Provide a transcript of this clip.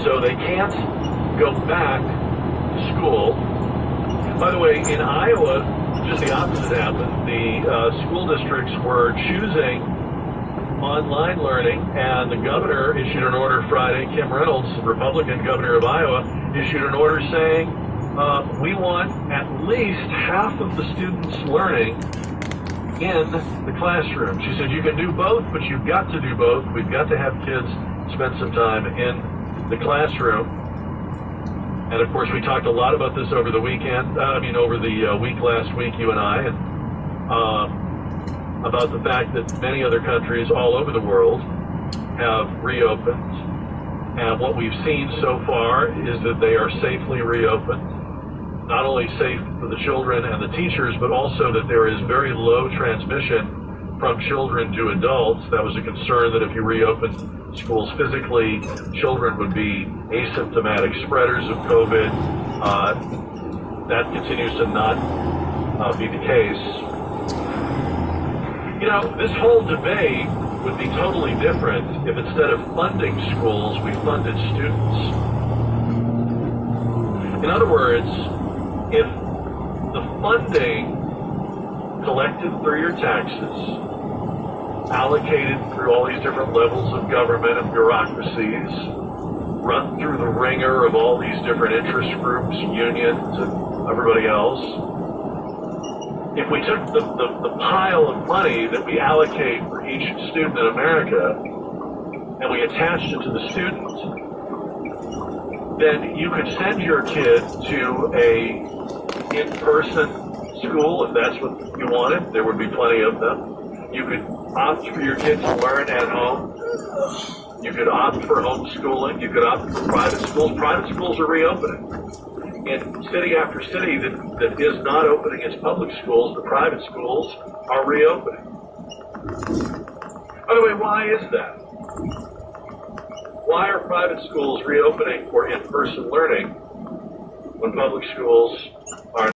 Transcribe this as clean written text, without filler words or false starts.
So they can't go back to school. By the way, in Iowa, just the opposite happened. The school districts were choosing online learning, and the governor issued an order Friday. Kim Reynolds, Republican governor of Iowa, issued an order saying, we want at least half of the students learning in the classroom. She said, you can do both, but you've got to do both. We've got to have kids spend some time in the classroom. And of course, we talked a lot about this over the weekend, over the week last week, you and I, and about the fact that many other countries all over the world have reopened. And what we've seen so far is that they are safely reopened. Not only safe for the children and the teachers, but also that there is very low transmission from children to adults. That was a concern that if you reopened schools physically, children would be asymptomatic spreaders of COVID. That continues to not be the case. You know, this whole debate would be totally different if instead of funding schools, we funded students. In other words, if the funding collected through your taxes, allocated through all these different levels of government and bureaucracies, run through the ringer of all these different interest groups, unions, and everybody else, if we took the pile of money that we allocate for each student in America and we attached it to the student, then you could send your kid to a in-person school if that's what you wanted. There would be plenty of them. You could opt for your kid to learn at home. You could opt for homeschooling. You could opt for private schools. Private schools are reopening. In city after city that is not opening its public schools, the private schools are reopening. By the way, why is that? Why are private schools reopening for in-person learning when public schools are